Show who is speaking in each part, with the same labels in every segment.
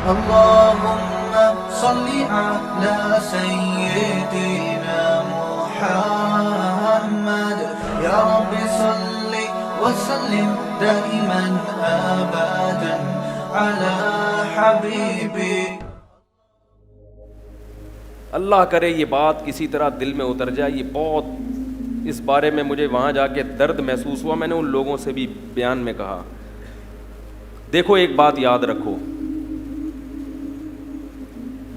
Speaker 1: اللهم صل على سيدنا محمد يا رب صل وسلم دائما أبدا على حبيبي.
Speaker 2: اللہ کرے یہ بات کسی طرح دل میں اتر جائے. یہ بہت اس بارے میں مجھے وہاں جا کے درد محسوس ہوا. میں نے ان لوگوں سے بھی بیان میں کہا, دیکھو ایک بات یاد رکھو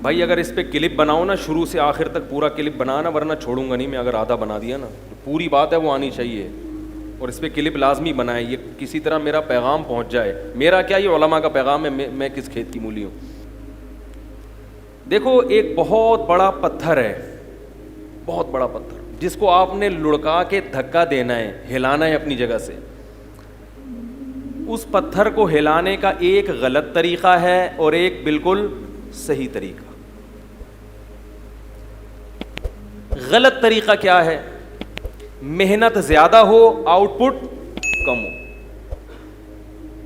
Speaker 2: بھائی, اگر اس پہ کلپ بناؤ نا شروع سے آخر تک پورا کلپ بنانا, ورنہ چھوڑوں گا نہیں میں. اگر آدھا بنا دیا نا, پوری بات ہے وہ آنی چاہیے, اور اس پہ کلپ لازمی بنائے. یہ کسی طرح میرا پیغام پہنچ جائے. میرا کیا, یہ علماء کا پیغام ہے, میں کس کھیت کی مولی ہوں. دیکھو ایک بہت بڑا پتھر ہے, بہت بڑا پتھر, جس کو آپ نے لڑکا کے دھکا دینا ہے, ہلانا ہے اپنی جگہ سے. اس پتھر کو ہلانے کا ایک غلط طریقہ ہے اور ایک بالکل صحیح طریقہ. غلط طریقہ کیا ہے؟ محنت زیادہ ہو, آؤٹ پٹ کم ہو.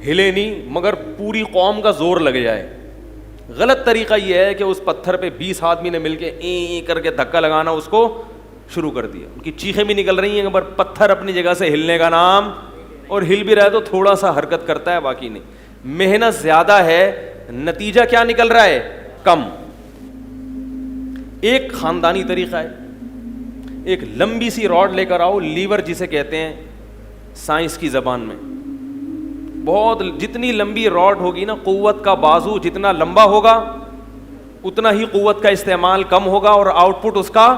Speaker 2: ہلے نہیں مگر پوری قوم کا زور لگ جائے. غلط طریقہ یہ ہے کہ اس پتھر پہ 20 آدمی نے مل کے کر کے دھکا لگانا, اس کو شروع کر دیا. ان کی چیخیں بھی نکل رہی ہیں, پر پتھر اپنی جگہ سے ہلنے کا نام, اور ہل بھی رہا ہے تو تھوڑا سا حرکت کرتا ہے, باقی نہیں. محنت زیادہ ہے, نتیجہ کیا نکل رہا ہے؟ کم. ایک خاندانی طریقہ ہے, ایک لمبی سی راڈ لے کر آؤ, لیور جسے کہتے ہیں سائنس کی زبان میں. بہت جتنی لمبی راڈ ہوگی نا, قوت کا بازو جتنا لمبا ہوگا اتنا ہی قوت کا استعمال کم ہوگا اور آؤٹ پٹ اس کا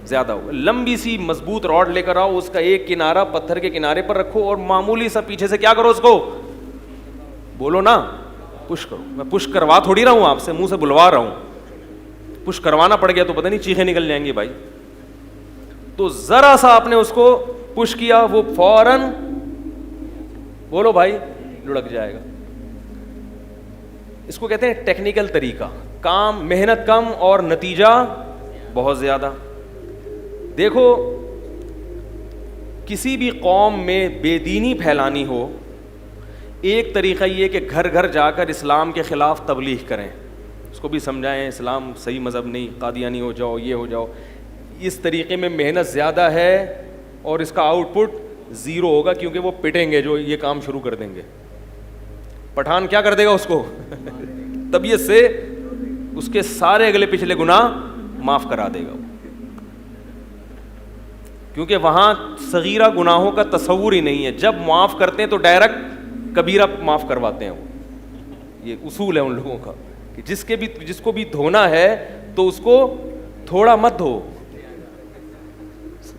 Speaker 2: زیادہ ہوگا. لمبی سی مضبوط راڈ لے کر آؤ, اس کا ایک کنارہ پتھر کے کنارے پر رکھو اور معمولی سا پیچھے سے کیا کرو, اس کو بولو نا پش کرو. میں پش کروا تھوڑی رہا ہوں آپ سے, منہ سے بلوا رہا ہوں. پش کروانا پڑ گیا تو پتہ نہیں چیخیں نکل جائیں گی بھائی. تو ذرا سا آپ نے اس کو پش کیا, وہ فوراً بولو بھائی لڑک جائے گا. اس کو کہتے ہیں ٹیکنیکل طریقہ. کام محنت کم اور نتیجہ بہت زیادہ. دیکھو کسی بھی قوم میں بے دینی پھیلانی ہو, ایک طریقہ یہ کہ گھر گھر جا کر اسلام کے خلاف تبلیغ کریں, اس کو بھی سمجھائیں اسلام صحیح مذہب نہیں, قادیانی ہو جاؤ, یہ ہو جاؤ. اس طریقے میں محنت زیادہ ہے اور اس کا آؤٹ پٹ زیرو ہوگا, کیونکہ وہ پٹیں گے جو یہ کام شروع کر دیں گے. پٹھان کیا کر دے گا اس کو طبیعت سے اس کے سارے اگلے پچھلے گناہ معاف کرا دے گا, کیونکہ وہاں صغیرہ گناہوں کا تصور ہی نہیں ہے. جب معاف کرتے ہیں تو ڈائریکٹ کبیرہ معاف کرواتے ہیں. وہ یہ اصول ہے ان لوگوں کا کہ جس کو بھی دھونا ہے تو اس کو تھوڑا مت دھو,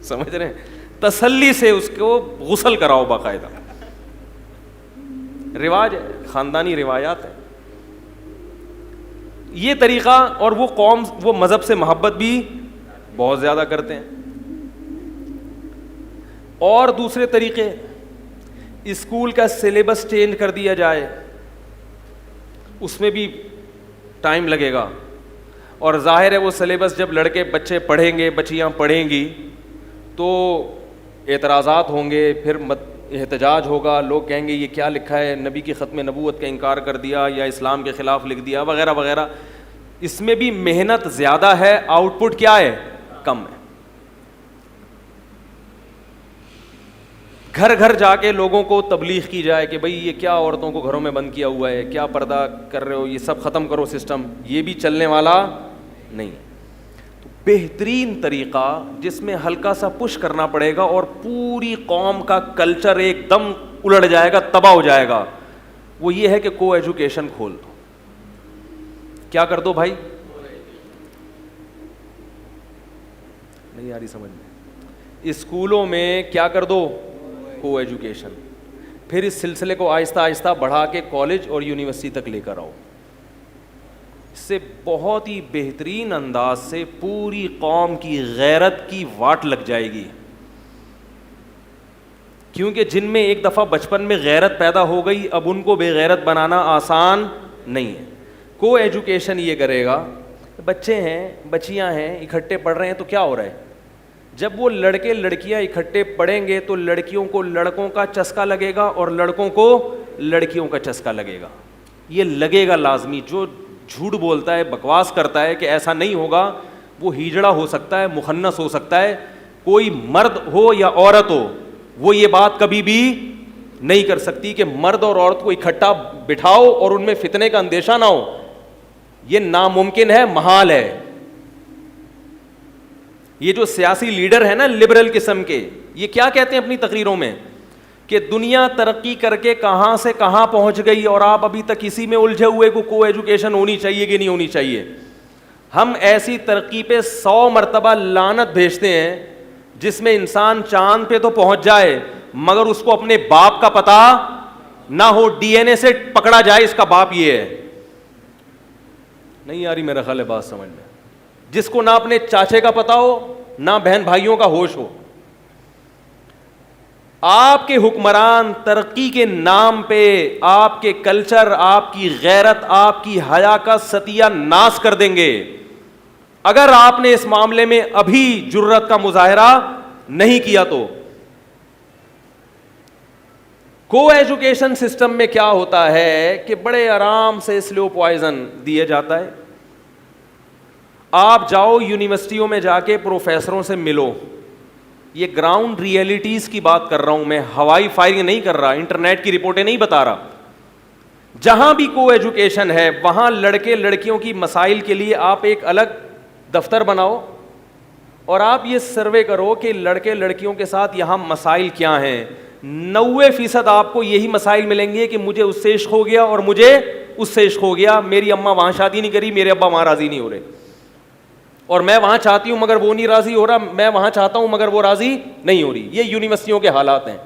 Speaker 2: سمجھ رہے ہیں, تسلی سے اس کو غسل کراؤ باقاعدہ. رواج ہے, خاندانی روایات ہے یہ طریقہ. اور وہ قوم وہ مذہب سے محبت بھی بہت زیادہ کرتے ہیں. اور دوسرے طریقے, اسکول کا سلیبس چینج کر دیا جائے, اس میں بھی ٹائم لگے گا. اور ظاہر ہے وہ سلیبس جب لڑکے بچے پڑھیں گے, بچیاں پڑھیں گی, تو اعتراضات ہوں گے, پھر احتجاج ہوگا. لوگ کہیں گے یہ کیا لکھا ہے, نبی کی ختم نبوت کا انکار کر دیا یا اسلام کے خلاف لکھ دیا وغیرہ وغیرہ. اس میں بھی محنت زیادہ ہے, آؤٹ پٹ کیا ہے, کم ہے. گھر گھر جا کے لوگوں کو تبلیغ کی جائے کہ بھئی یہ کیا عورتوں کو گھروں میں بند کیا ہوا ہے, کیا پردہ کر رہے ہو, یہ سب ختم کرو سسٹم. یہ بھی چلنے والا نہیں. تو بہترین طریقہ جس میں ہلکا سا پش کرنا پڑے گا اور پوری قوم کا کلچر ایک دم الٹ جائے گا, تباہ ہو جائے گا, وہ یہ ہے کہ کو ایجوکیشن کھول دو. کیا کر دو بھائی, نہیں آ رہی سمجھ میں, اسکولوں میں کیا کر دو, کو ایجوکیشن. پھر اس سلسلے کو آہستہ آہستہ بڑھا کے کالج اور یونیورسٹی تک لے کر آؤ. اس سے بہت ہی بہترین انداز سے پوری قوم کی غیرت کی واٹ لگ جائے گی. کیونکہ جن میں ایک دفعہ بچپن میں غیرت پیدا ہو گئی, اب ان کو بے غیرت بنانا آسان نہیں ہے. کو ایجوکیشن یہ کرے گا, بچے ہیں بچیاں ہیں اکٹھے پڑھ رہے ہیں تو کیا ہو رہا ہے, جب وہ لڑکے لڑکیاں اکٹھے پڑھیں گے تو لڑکیوں کو لڑکوں کا چسکا لگے گا اور لڑکوں کو لڑکیوں کا چسکا لگے گا. یہ لگے گا لازمی. جو جھوٹ بولتا ہے, بکواس کرتا ہے کہ ایسا نہیں ہوگا, وہ ہیجڑا ہو سکتا ہے, مخنث ہو سکتا ہے, کوئی مرد ہو یا عورت ہو, وہ یہ بات کبھی بھی نہیں کر سکتی کہ مرد اور عورت کو اکٹھا بٹھاؤ اور ان میں فتنے کا اندیشہ نہ ہو. یہ ناممکن ہے, محال ہے. یہ جو سیاسی لیڈر ہیں نا لبرل قسم کے, یہ کیا کہتے ہیں اپنی تقریروں میں کہ دنیا ترقی کر کے کہاں سے کہاں پہنچ گئی اور آپ ابھی تک اسی میں الجھے ہوئے کو ایجوکیشن ہونی چاہیے کہ نہیں ہونی چاہیے. ہم ایسی ترقی پہ 100 مرتبہ لعنت بھیجتے ہیں جس میں انسان چاند پہ تو پہنچ جائے مگر اس کو اپنے باپ کا پتہ نہ ہو, ڈی این اے سے پکڑا جائے اس کا باپ یہ ہے. نہیں آ رہی میرا خیال ہے بات سمجھ میں. جس کو نہ اپنے چاچے کا پتہ ہو نہ بہن بھائیوں کا ہوش ہو. آپ کے حکمران ترقی کے نام پہ آپ کے کلچر, آپ کی غیرت, آپ کی حیا کا ستیہ ناش کر دیں گے اگر آپ نے اس معاملے میں ابھی جرت کا مظاہرہ نہیں کیا تو. کو ایجوکیشن سسٹم میں کیا ہوتا ہے کہ بڑے آرام سے سلو پوائزن دیا جاتا ہے. آپ جاؤ یونیورسٹیوں میں جا کے پروفیسروں سے ملو. یہ گراؤنڈ ریئلٹیز کی بات کر رہا ہوں میں, ہوائی فائرنگ نہیں کر رہا, انٹرنیٹ کی رپورٹیں نہیں بتا رہا. جہاں بھی کو ایجوکیشن ہے وہاں لڑکے لڑکیوں کی مسائل کے لیے آپ ایک الگ دفتر بناؤ اور آپ یہ سروے کرو کہ لڑکے لڑکیوں کے ساتھ یہاں مسائل کیا ہیں. 90% آپ کو یہی مسائل ملیں گے کہ مجھے اس سے عشق ہو گیا اور مجھے اس سے عشق ہو گیا, میری اماں وہاں شادی نہیں کری, میرے ابا وہاں راضی نہیں ہو رہے, اور میں وہاں چاہتی ہوں مگر وہ نہیں راضی ہو رہا, میں وہاں چاہتا ہوں مگر وہ راضی نہیں ہو رہی. یہ یونیورسٹیوں کے حالات ہیں.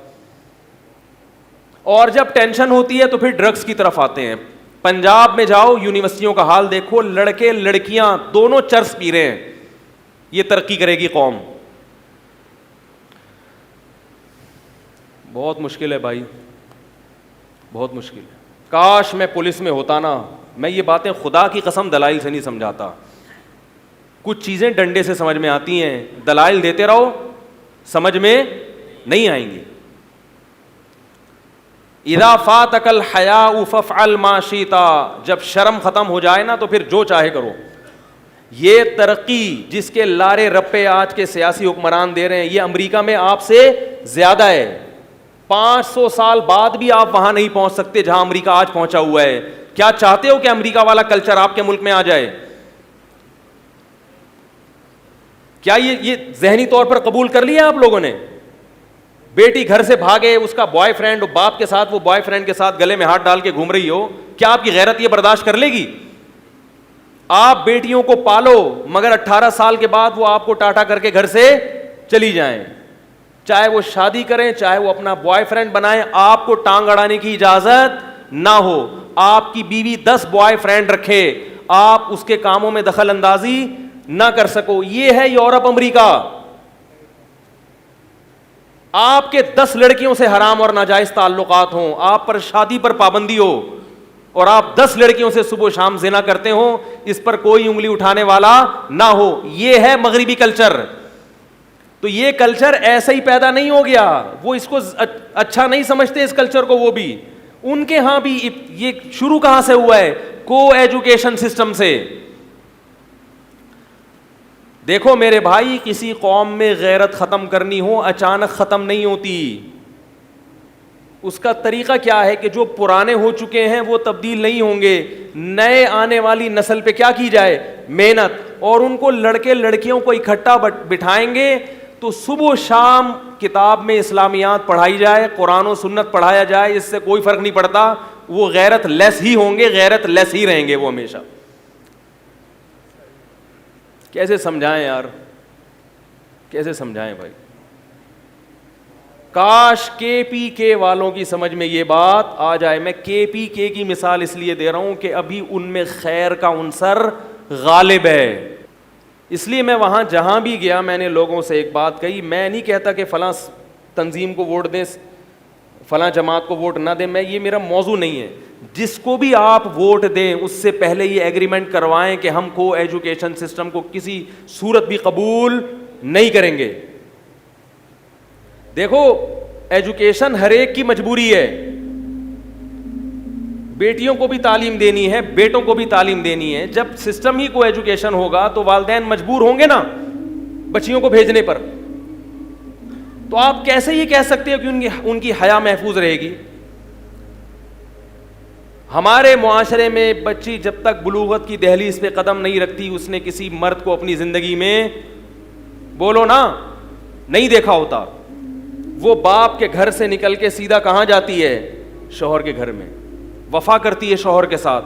Speaker 2: اور جب ٹینشن ہوتی ہے تو پھر ڈرگس کی طرف آتے ہیں. پنجاب میں جاؤ یونیورسٹیوں کا حال دیکھو, لڑکے لڑکیاں دونوں چرس پی رہے ہیں. یہ ترقی کرے گی قوم؟ بہت مشکل ہے بھائی, بہت مشکل ہے. کاش میں پولیس میں ہوتا نا, میں یہ باتیں خدا کی قسم دلائل سے نہیں سمجھاتا. کچھ چیزیں ڈنڈے سے سمجھ میں آتی ہیں, دلائل دیتے رہو سمجھ میں نہیں آئیں گی. اذا فاتک الحیاء فافعل ما شئت, جب شرم ختم ہو جائے نا تو پھر جو چاہے کرو. یہ ترقی جس کے لارے رپے آج کے سیاسی حکمران دے رہے ہیں یہ امریکہ میں آپ سے زیادہ ہے. 500 سال بعد بھی آپ وہاں نہیں پہنچ سکتے جہاں امریکہ آج پہنچا ہوا ہے. کیا چاہتے ہو کہ امریکہ والا کلچر آپ کے ملک میں آ جائے؟ کیا یہ ذہنی طور پر قبول کر لیا آپ لوگوں نے؟ بیٹی گھر سے بھاگے, اس کا بوائے فرینڈ باپ کے ساتھ, وہ بوائے فرینڈ کے ساتھ گلے میں ہاتھ ڈال کے گھوم رہی ہو, کیا آپ کی غیرت یہ برداشت کر لے گی؟ آپ بیٹیوں کو پالو مگر 18 سال کے بعد وہ آپ کو ٹاٹا کر کے گھر سے چلی جائیں, چاہے وہ شادی کریں چاہے وہ اپنا بوائے فرینڈ بنائیں, آپ کو ٹانگ اڑانے کی اجازت نہ ہو. آپ کی بیوی 10 بوائے فرینڈ رکھے, آپ اس کے کاموں میں دخل اندازی نہ کر سکو. یہ ہے یورپ امریکہ. آپ کے 10 لڑکیوں سے حرام اور ناجائز تعلقات ہوں, آپ پر شادی پر پابندی ہو اور آپ 10 لڑکیوں سے صبح و شام زنا کرتے ہوں, اس پر کوئی انگلی اٹھانے والا نہ ہو. یہ ہے مغربی کلچر. تو یہ کلچر ایسا ہی پیدا نہیں ہو گیا, وہ اس کو اچھا نہیں سمجھتے اس کلچر کو. وہ بھی ان کے ہاں بھی یہ شروع کہاں سے ہوا ہے؟ کو ایجوکیشن سسٹم سے. دیکھو میرے بھائی, کسی قوم میں غیرت ختم کرنی ہو اچانک ختم نہیں ہوتی. اس کا طریقہ کیا ہے کہ جو پرانے ہو چکے ہیں وہ تبدیل نہیں ہوں گے. نئے آنے والی نسل پہ کیا کی جائے؟ محنت. اور ان کو لڑکے لڑکیوں کو اکٹھا بٹھائیں گے تو صبح و شام کتاب میں اسلامیات پڑھائی جائے, قرآن و سنت پڑھایا جائے, اس سے کوئی فرق نہیں پڑتا. وہ غیرت لیس ہی ہوں گے, غیرت لیس ہی رہیں گے وہ ہمیشہ. کیسے سمجھائیں یار, کیسے سمجھائیں بھائی؟ کاش کے پی کے والوں کی سمجھ میں یہ بات آ جائے. میں کے پی کے کی مثال اس لیے دے رہا ہوں کہ ابھی ان میں خیر کا عنصر غالب ہے. اس لیے میں وہاں جہاں بھی گیا میں نے لوگوں سے ایک بات کہی, میں نہیں کہتا کہ فلاں تنظیم کو ووٹ دیں, فلاں جماعت کو ووٹ نہ دیں, میں یہ میرا موضوع نہیں ہے. جس کو بھی آپ ووٹ دیں اس سے پہلے یہ ایگریمنٹ کروائیں کہ ہم کو ایجوکیشن سسٹم کو کسی صورت بھی قبول نہیں کریں گے. دیکھو ایجوکیشن ہر ایک کی مجبوری ہے. بیٹیوں کو بھی تعلیم دینی ہے, بیٹوں کو بھی تعلیم دینی ہے. جب سسٹم ہی کو ایجوکیشن ہوگا تو والدین مجبور ہوں گے نا بچیوں کو بھیجنے پر. تو آپ کیسے یہ کہہ سکتے ہو کہ ان کی حیا محفوظ رہے گی؟ ہمارے معاشرے میں بچی جب تک بلوغت کی دہلیز پہ قدم نہیں رکھتی, اس نے کسی مرد کو اپنی زندگی میں, بولو نا, نہیں دیکھا ہوتا. وہ باپ کے گھر سے نکل کے سیدھا کہاں جاتی ہے؟ شوہر کے گھر میں, وفا کرتی ہے شوہر کے ساتھ.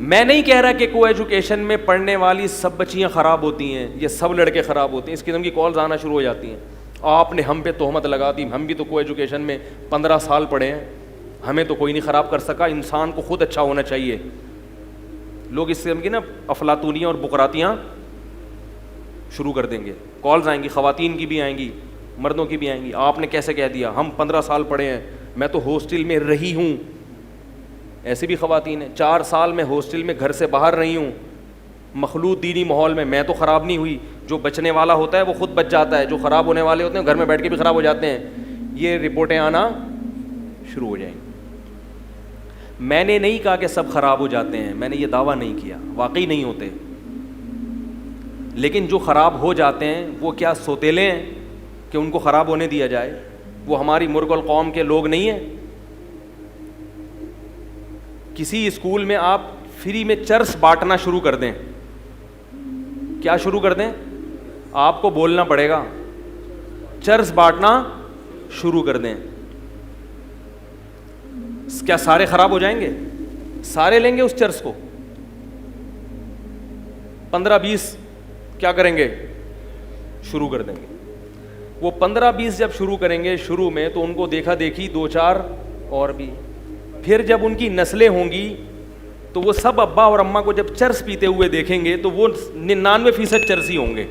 Speaker 2: میں نہیں کہہ رہا کہ کو ایجوکیشن میں پڑھنے والی سب بچیاں خراب ہوتی ہیں, یہ سب لڑکے خراب ہوتے ہیں. اس قسم کی کالز آنا شروع ہو جاتی ہیں, آپ نے ہم پہ تہمت لگا دی, ہم بھی تو کو ایجوکیشن میں 15 سال پڑھے ہیں, ہمیں تو کوئی نہیں خراب کر سکا, انسان کو خود اچھا ہونا چاہیے. لوگ اس قسم کی نا افلاطونیاں اور بکراتیاں شروع کر دیں گے. کالز آئیں گی, خواتین کی بھی آئیں گی, مردوں کی بھی آئیں گی. آپ نے کیسے کہہ دیا, ہم 15 سال پڑھے ہیں, میں تو ہاسٹل میں رہی ہوں. ایسی بھی خواتین ہیں, 4 سال میں ہاسٹل میں گھر سے باہر رہی ہوں, مخلوط دینی ماحول میں تو خراب نہیں ہوئی. جو بچنے والا ہوتا ہے وہ خود بچ جاتا ہے, جو خراب ہونے والے ہوتے ہیں گھر میں بیٹھ کے بھی خراب ہو جاتے ہیں. یہ رپورٹیں آنا شروع ہو جائیں گی. میں نے نہیں کہا کہ سب خراب ہو جاتے ہیں, میں نے یہ دعویٰ نہیں کیا, واقعی نہیں ہوتے. لیکن جو خراب ہو جاتے ہیں وہ کیا سوتیلے ہیں کہ ان کو خراب ہونے دیا جائے؟ وہ ہماری مرغ القوم کے لوگ نہیں ہیں. کسی اسکول میں آپ فری میں چرس بانٹنا شروع کر دیں, کیا شروع کر دیں؟ آپ کو بولنا پڑے گا, چرس بانٹنا شروع کر دیں. کیا سارے خراب ہو جائیں گے؟ سارے لیں گے اس چرس کو؟ 15-20 کیا کریں گے؟ شروع کر دیں گے. وہ 15-20 جب شروع کریں گے شروع میں, تو ان کو دیکھا دیکھی 2-4 اور بھی. پھر جب ان کی نسلیں ہوں گی تو وہ سب ابا اور اماں کو جب چرس پیتے ہوئے دیکھیں گے تو وہ 99% چرسی ہوں گے.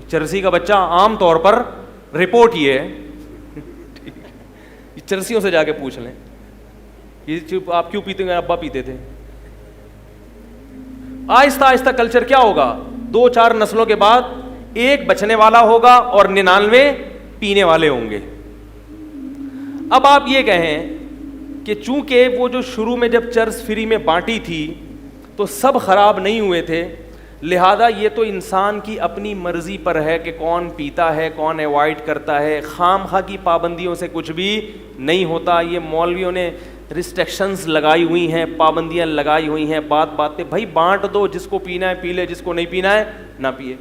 Speaker 2: چرسی کا بچہ عام طور پر رپورٹ یہ ہے, چرسیوں سے جا کے پوچھ لیں آپ کیوں پیتے ہیں, ابا پیتے تھے. آہستہ آہستہ کلچر کیا ہوگا, 2-4 نسلوں کے بعد ایک بچنے والا ہوگا اور 99 پینے والے ہوں گے. اب آپ یہ کہیں کہ چونکہ وہ جو شروع میں جب چرس فری میں بانٹی تھی تو سب خراب نہیں ہوئے تھے, لہذا یہ تو انسان کی اپنی مرضی پر ہے کہ کون پیتا ہے کون ایوائڈ کرتا ہے, خام خواہ کی پابندیوں سے کچھ بھی نہیں ہوتا. یہ مولویوں نے ریسٹرکشنز لگائی ہوئی ہیں, پابندیاں لگائی ہوئی ہیں, بات بات پہ بھائی بانٹ دو, جس کو پینا ہے پی لے, جس کو نہیں پینا ہے نہ پیے.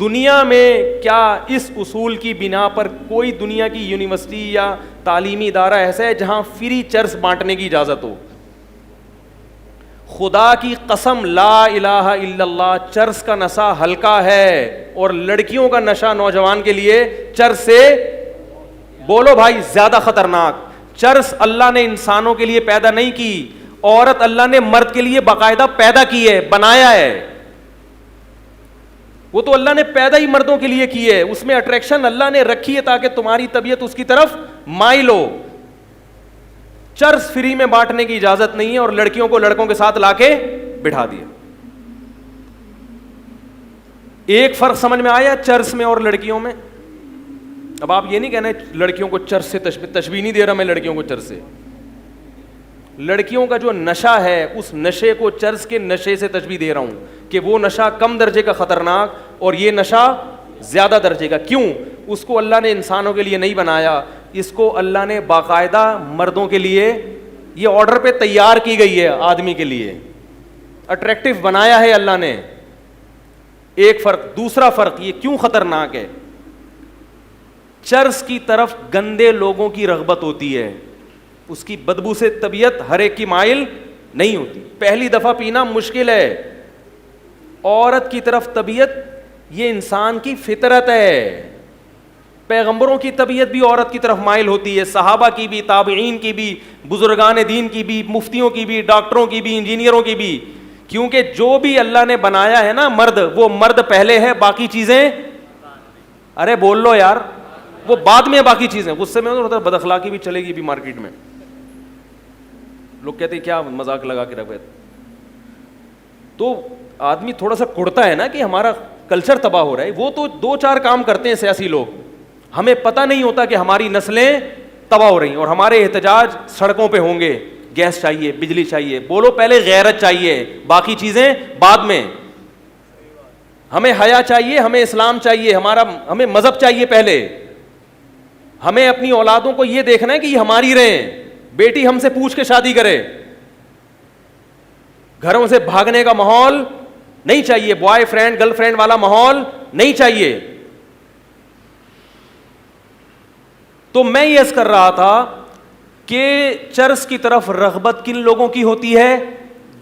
Speaker 2: دنیا میں کیا اس اصول کی بنا پر کوئی دنیا کی یونیورسٹی یا تعلیمی ادارہ ایسا ہے جہاں فری چرس بانٹنے کی اجازت ہو؟ خدا کی قسم لا الہ الا اللہ, چرس کا نشہ ہلکا ہے اور لڑکیوں کا نشہ نوجوان کے لیے چرس سے, بولو بھائی, زیادہ خطرناک. چرس اللہ نے انسانوں کے لیے پیدا نہیں کی, عورت اللہ نے مرد کے لیے باقاعدہ پیدا کی ہے, بنایا ہے. وہ تو اللہ نے پیدا ہی مردوں کے لیے کی ہے, اس میں اٹریکشن اللہ نے رکھی ہے تاکہ تمہاری طبیعت اس کی طرف مائل ہو. چرس فری میں بانٹنے کی اجازت نہیں ہے اور لڑکیوں کو لڑکوں کے ساتھ لا کے بٹھا دیا. ایک فرق سمجھ میں آیا چرس میں اور لڑکیوں میں؟ اب آپ یہ نہیں کہنا لڑکیوں کو چرس سے تشبیہ نہیں دے رہا میں لڑکیوں کو چرس سے. لڑکیوں کا جو نشہ ہے اس نشے کو چرس کے نشے سے تشبیہ دے رہا ہوں کہ وہ نشہ کم درجے کا خطرناک اور یہ نشہ زیادہ درجے کا. کیوں؟ اس کو اللہ نے انسانوں کے لیے نہیں بنایا, اس کو اللہ نے باقاعدہ مردوں کے لیے, یہ آرڈر پہ تیار کی گئی ہے آدمی کے لیے, اٹریکٹیو بنایا ہے اللہ نے. ایک فرق. دوسرا فرق یہ کیوں خطرناک ہے, چرس کی طرف گندے لوگوں کی رغبت ہوتی ہے, اس کی بدبو سے طبیعت ہر ایک کی مائل نہیں ہوتی. پہلی دفعہ پینا مشکل ہے. عورت کی طرف طبیعت یہ انسان کی فطرت ہے. پیغمبروں کی طبیعت بھی عورت کی طرف مائل ہوتی ہے, صحابہ کی بھی, تابعین کی بھی, بزرگان دین کی بھی, مفتیوں کی بھی, ڈاکٹروں کی بھی, انجینئروں کی بھی. کیونکہ جو بھی اللہ نے بنایا ہے نا مرد, وہ مرد پہلے ہے, باقی چیزیں, ارے بول لو یار, وہ بعد میں باقی چیزیں. غصے میں ہوتا ہے, بد اخلاقی بھی چلے گی بھی مارکیٹ میں. لوگ کہتے ہیں کیا مذاق لگا کے رکھے, تو آدمی تھوڑا سا کڑتا ہے نا کہ ہمارا کلچر تباہ ہو رہا ہے. وہ تو 2-4 کام کرتے ہیں سیاسی لوگ, ہمیں پتہ نہیں ہوتا کہ ہماری نسلیں تباہ ہو رہی ہیں. اور ہمارے احتجاج سڑکوں پہ ہوں گے, گیس چاہیے, بجلی چاہیے. بولو پہلے غیرت چاہیے, باقی چیزیں بعد میں. ہمیں حیا چاہیے, ہمیں اسلام چاہیے, ہمیں مذہب چاہیے پہلے. ہمیں اپنی اولادوں کو یہ دیکھنا ہے کہ یہ ہماری رہیں. بیٹی ہم سے پوچھ کے شادی کرے. گھروں سے بھاگنے کا ماحول نہیں چاہیے, بوائے فرینڈ گرل فرینڈ والا ماحول نہیں چاہیے. تو میں یہ عرض کر رہا تھا کہ چرس کی طرف رغبت کن لوگوں کی ہوتی ہے؟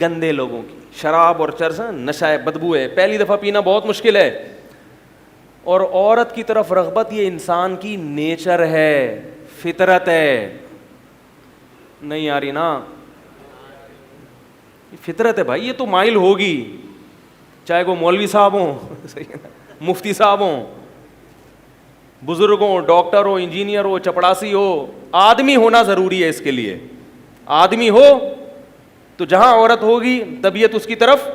Speaker 2: گندے لوگوں کی. شراب اور چرس نشہ ہے, بدبو ہے, پہلی دفعہ پینا بہت مشکل ہے. اور عورت کی طرف رغبت یہ انسان کی نیچر ہے, فطرت ہے. نہیں آ رہی نا؟ فطرت ہے بھائی, یہ تو مائل ہوگی, چاہے وہ مولوی صاحب ہوں, مفتی صاحب ہوں, بزرگ ہوں, ڈاکٹر ہو, انجینئر ہو, چپڑاسی ہو. آدمی ہونا ضروری ہے اس کے لیے. آدمی ہو تو جہاں عورت ہوگی طبیعت اس کی طرف.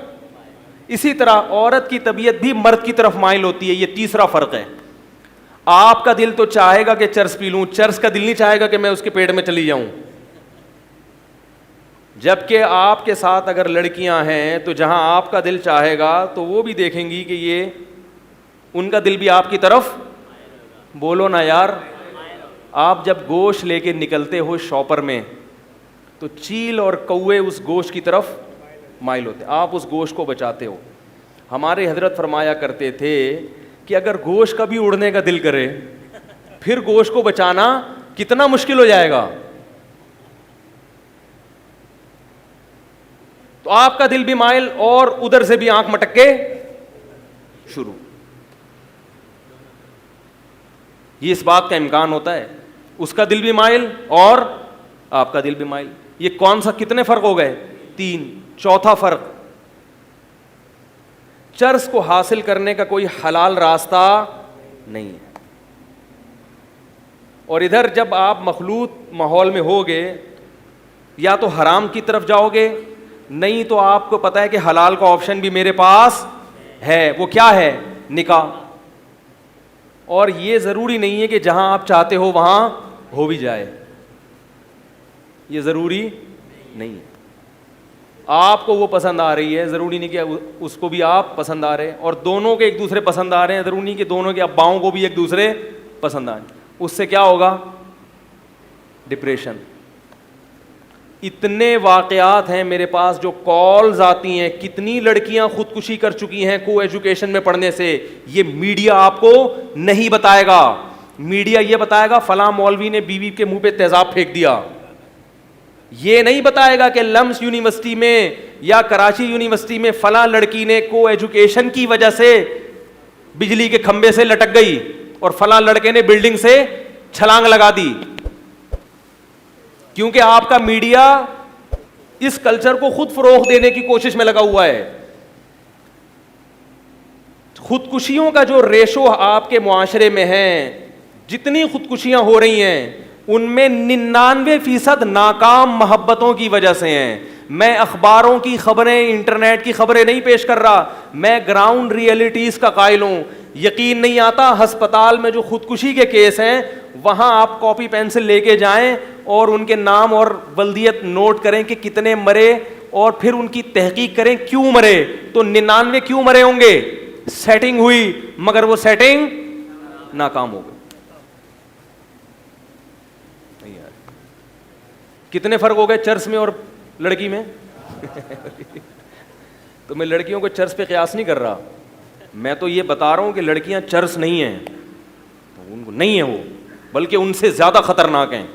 Speaker 2: اسی طرح عورت کی طبیعت بھی مرد کی طرف مائل ہوتی ہے. یہ تیسرا فرق ہے. آپ کا دل تو چاہے گا کہ چرس پی لوں, چرس کا دل نہیں چاہے گا کہ میں اس کے پیٹ میں چلی جاؤں. جبکہ آپ کے ساتھ اگر لڑکیاں ہیں تو جہاں آپ کا دل چاہے گا تو وہ بھی دیکھیں گی کہ یہ ان کا دل بھی آپ کی طرف. بولو نا یار. آپ جب گوشت لے کے نکلتے ہو شاپر میں تو چیل اور کوے اس گوشت کی طرف مائل ہوتے, آپ اس گوشت کو بچاتے ہو. ہمارے حضرت فرمایا کرتے تھے کہ اگر گوشت کا بھی اڑنے کا دل کرے پھر گوشت کو بچانا کتنا مشکل ہو جائے گا. تو آپ کا دل بھی مائل اور ادھر سے بھی آنکھ مٹک کے شروع. یہ اس بات کا امکان ہوتا ہے, اس کا دل بھی مائل اور آپ کا دل بھی مائل. یہ کون سا, کتنے فرق ہو گئے؟ 3. چوتھا فرق, چرس کو حاصل کرنے کا کوئی حلال راستہ نہیں ہے. اور ادھر جب آپ مخلوط ماحول میں ہوگے یا تو حرام کی طرف جاؤ گے, نہیں تو آپ کو پتا ہے کہ حلال کا آپشن بھی میرے پاس ہے. وہ کیا ہے؟ نکاح. اور یہ ضروری نہیں ہے کہ جہاں آپ چاہتے ہو وہاں ہو بھی جائے, یہ ضروری نہیں ہے. آپ کو وہ پسند آ رہی ہے, ضروری نہیں کہ اس کو بھی آپ پسند آ رہے, اور دونوں کے ایک دوسرے پسند آ رہے ہیں, ضروری نہیں کہ دونوں کے اباؤں کو بھی ایک دوسرے پسند آئیں. اس سے کیا ہوگا؟ ڈپریشن. اتنے واقعات ہیں میرے پاس جو کالز آتی ہیں, کتنی لڑکیاں خودکشی کر چکی ہیں کو ایجوکیشن میں پڑھنے سے. یہ میڈیا آپ کو نہیں بتائے گا. میڈیا یہ بتائے گا فلاں مولوی نے بیوی کے منہ پہ تیزاب پھینک دیا. یہ نہیں بتائے گا کہ لمس یونیورسٹی میں یا کراچی یونیورسٹی میں فلاں لڑکی نے کو ایجوکیشن کی وجہ سے بجلی کے کھمبے سے لٹک گئی اور فلاں لڑکے نے بلڈنگ سے چھلانگ لگا دی. کیونکہ آپ کا میڈیا اس کلچر کو خود فروغ دینے کی کوشش میں لگا ہوا ہے. خودکشیوں کا جو ریشو آپ کے معاشرے میں ہے, جتنی خودکشیاں ہو رہی ہیں ان میں 99% ناکام محبتوں کی وجہ سے ہیں. میں اخباروں کی خبریں, انٹرنیٹ کی خبریں نہیں پیش کر رہا, میں گراؤنڈ ریئلٹیز کا قائل ہوں. یقین نہیں آتا, ہسپتال میں جو خودکشی کے کیس ہیں وہاں آپ کاپی پینسل لے کے جائیں اور ان کے نام اور ولدیت نوٹ کریں کہ کتنے مرے, اور پھر ان کی تحقیق کریں کیوں مرے. تو 99 کیوں مرے ہوں گے؟ سیٹنگ ہوئی, مگر وہ سیٹنگ ناکام ہو گئی. کتنے فرق ہو گئے چرس میں اور لڑکی میں؟ تو میں لڑکیوں کو چرس پہ قیاس نہیں کر رہا, میں تو یہ بتا رہا ہوں کہ لڑکیاں چرس نہیں ہیں, ان کو نہیں ہے وہ, بلکہ ان سے زیادہ خطرناک ہیں.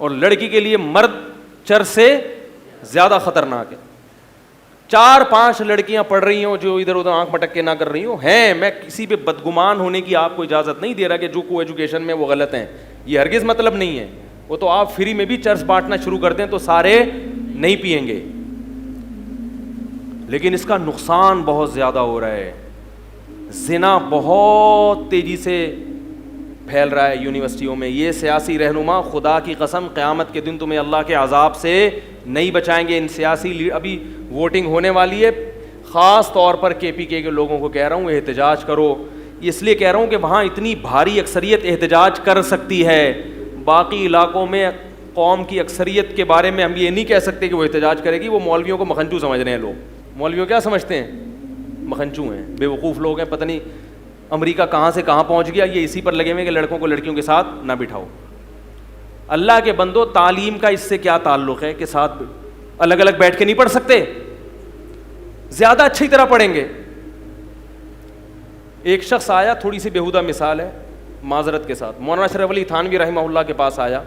Speaker 2: اور لڑکی کے لیے مرد چرس سے زیادہ خطرناک ہے. 4-5 لڑکیاں پڑھ رہی ہوں جو ادھر ادھر آنکھ مٹک کے نہ کر رہی ہوں ہیں, میں کسی پہ بدگمان ہونے کی آپ کو اجازت نہیں دے رہا کہ جو کو ایجوکیشن میں وہ غلط ہیں, یہ ہرگز مطلب نہیں ہے. وہ تو آپ فری میں بھی چرس بانٹنا شروع کر دیں تو سارے نہیں پئیں گے, لیکن اس کا نقصان بہت زیادہ ہو رہا ہے. زنا بہت تیزی سے پھیل رہا ہے یونیورسٹیوں میں. یہ سیاسی رہنما خدا کی قسم قیامت کے دن تمہیں اللہ کے عذاب سے نہیں بچائیں گے. ان سیاسی ابھی ووٹنگ ہونے والی ہے, خاص طور پر کے پی کے لوگوں کو کہہ رہا ہوں احتجاج کرو. اس لیے کہہ رہا ہوں کہ وہاں اتنی بھاری اکثریت احتجاج کر سکتی ہے، باقی علاقوں میں قوم کی اکثریت کے بارے میں ہم یہ نہیں کہہ سکتے کہ وہ احتجاج کرے گی. وہ مولویوں کو مکھنچو سمجھ رہے ہیں لوگ. مولویوں کیا سمجھتے ہیں؟ مکھنچو ہیں، بے وقوف لوگ ہیں. پتہ نہیں امریکہ کہاں سے کہاں پہنچ گیا، یہ اسی پر لگے ہوئے کہ لڑکوں کو لڑکیوں کے ساتھ نہ بٹھاؤ. اللہ کے بندو، تعلیم کا اس سے کیا تعلق ہے کہ ساتھ الگ الگ بیٹھ کے نہیں پڑھ سکتے؟ زیادہ اچھی طرح پڑھیں گے. ایک شخص آیا، تھوڑی سی بیہودہ مثال ہے معذرت کے ساتھ، مولانا اشرف علی تھانوی رحمہ اللہ کے پاس آیا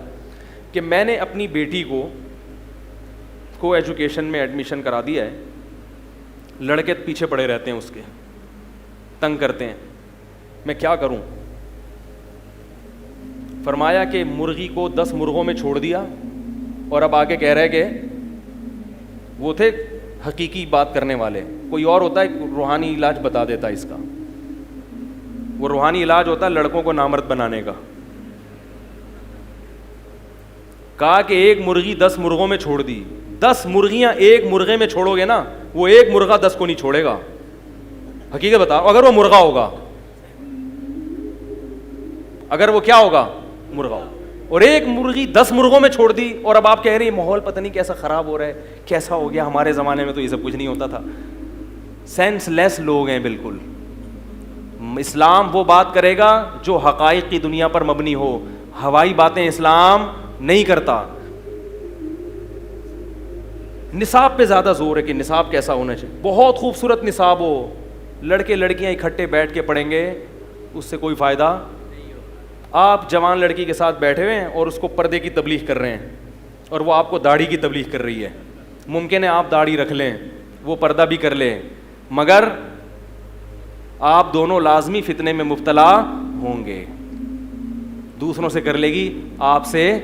Speaker 2: کہ میں نے اپنی بیٹی کو ایجوکیشن میں ایڈمیشن کرا دیا ہے، لڑکے پیچھے پڑے رہتے ہیں، اس کے تنگ کرتے ہیں، میں کیا کروں؟ فرمایا کہ مرغی کو 10 مرغوں میں چھوڑ دیا اور اب آگے کہہ رہے کہ وہ تھے حقیقی بات کرنے والے. کوئی اور ہوتا ہے روحانی علاج بتا دیتا ہے اس کا، وہ روحانی علاج ہوتا ہے لڑکوں کو نامرد بنانے کا. کہا کہ ایک مرغی 10 مرغوں میں چھوڑ دی. 10 مرغیاں ایک مرغے میں چھوڑو گے نا، وہ ایک مرغہ 10 کو نہیں چھوڑے گا. حقیقت بتاؤ، اگر وہ مرغا ہوگا، اگر وہ کیا ہوگا؟ مرغا ہوگا. اور ایک مرغی 10 مرغوں میں چھوڑ دی. اور اب آپ کہہ رہے ہیں ماحول پتہ نہیں کیسا خراب ہو رہا ہے، کیسا ہو گیا، ہمارے زمانے میں تو یہ سب کچھ نہیں ہوتا تھا. سینس لیس لوگ ہیں بالکل. اسلام وہ بات کرے گا جو حقائق کی دنیا پر مبنی ہو، ہوائی باتیں اسلام نہیں کرتا. نصاب پہ زیادہ زور ہے کہ نصاب کیسا ہونا چاہیے. بہت خوبصورت نصاب ہو، لڑکے لڑکیاں اکٹھے بیٹھ کے پڑھیں گے، اس سے کوئی فائدہ. آپ جوان لڑکی کے ساتھ بیٹھے ہوئے ہیں اور اس کو پردے کی تبلیغ کر رہے ہیں اور وہ آپ کو داڑھی کی تبلیغ کر رہی ہے. ممکن ہے آپ داڑھی رکھ لیں، وہ پردہ بھی کر لیں، مگر آپ دونوں لازمی فتنے میں مبتلا ہوں گے. دوسروں سے کر لے گی، آپ سے